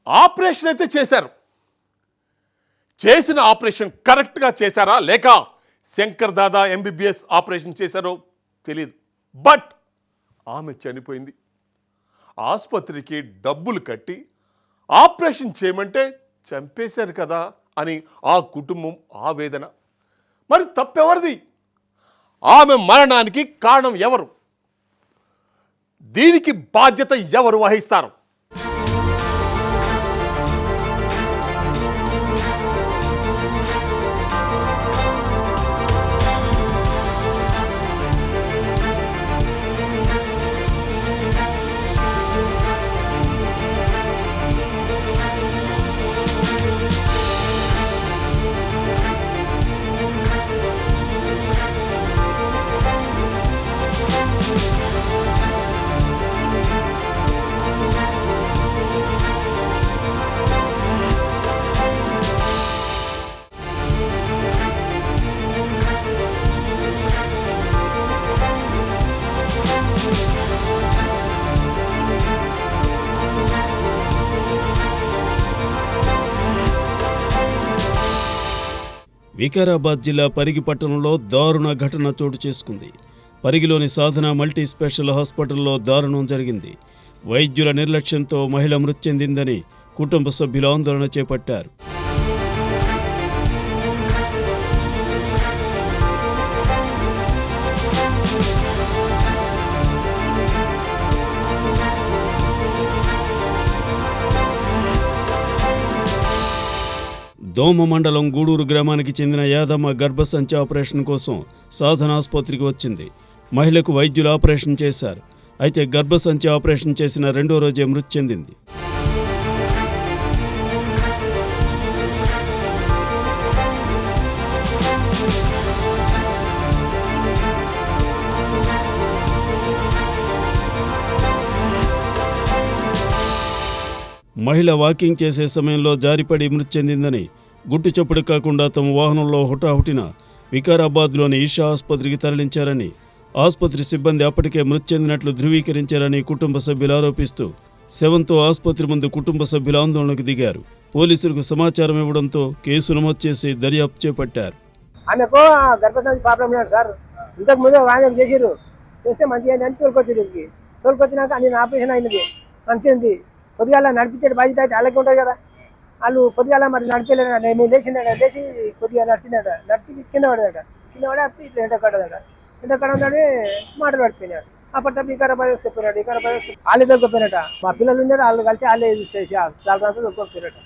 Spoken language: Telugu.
ఆపరేషన్ అయితే చేశారు. చేసిన ఆపరేషన్ కరెక్ట్గా చేశారా లేక శంకర్ దాదా ఎంబీబీఎస్ ఆపరేషన్ చేశారో తెలియదు. బట్ ఆమె చనిపోయింది. ఆసుపత్రికి డబ్బులు కట్టి ఆపరేషన్ చేయమంటే చంపేశారు కదా అని ఆ కుటుంబం ఆవేదన. మరి తప్పెవరిది? ఆమె మరణానికి కారణం ఎవరు? దీనికి బాధ్యత ఎవరు వహిస్తారు? వికారాబాద్ జిల్లా పరిగి పట్టణంలో దారుణ ఘటన చోటు చేసుకుంది. పరిగిలోని సాధన మల్టీ స్పెషల్ హాస్పిటల్లో దారుణం జరిగింది. వైద్యుల నిర్లక్ష్యంతో మహిళ మృతి చెందిందని కుటుంబ సభ్యులు ఆందోళన చేపట్టారు. దోమ మండలం గూడూరు గ్రామానికి చెందిన యాదమ్మ గర్భసంచి ఆపరేషన్ కోసం సాధన ఆసుపత్రికి వచ్చింది. మహిళకు వైద్యులు ఆపరేషన్ చేశారు. అయితే గర్భసంచి ఆపరేషన్ చేసిన రెండో రోజే మృతి చెందింది. మహిళ వాకింగ్ చేసే సమయంలో జారిపడి మృతి చెందిందని గుట్టు చప్పుడు కాకుండా తమ వాహనంలో హుటాహుటిన వికారాబాద్లోని ఈషా ఆసుపత్రికి తరలించారని, ఆసుపత్రి సిబ్బంది అప్పటికే మృతి చెందినట్లు ధృవీకరించారని కుటుంబ సభ్యులు ఆరోపిస్తూ శవంతో ఆసుపత్రి ముందు కుటుంబ సభ్యులు ఆందోళనకు దిగారు. పోలీసులకు సమాచారం ఇవ్వడంతో కేసు నమోదు చేసి దర్యాప్తు చేపట్టారు. ఆమెకు గర్భసంచి ప్రాబ్లం లేదు సార్. ఇంతకు ముందు ఆయన చేసిరు, చేస్తే మంచిగా అని తోలుకొచ్చారు. తోలుకొచ్చినాక నేను ఆపరేషన్ అయినది మంచిది. పొద్దుగాల నడిపించే బాధ్యత అయితే అలాగే ఉంటుంది కదా. వాళ్ళు పొద్దుగాల మరి నడిపేలేదా, నేను లేచిందట, లేచి కొద్దిగా నడిచిందట, నడిచి కింద పడదట, కింద పడి ఇట్లా ఎంట కట్టదట, ఎంట కట్టదని మాటలు పడిపోయినాడు. అప్పట్లో వికారాబాద్ వేసుకుపోయినాడు. వికారాబాద్ వేసుకు వాళ్ళే దొరికిపోయినట. మా పిల్లలు ఉండేది, వాళ్ళు కలిసి వాళ్ళే చాలా దొరికిపోయినట.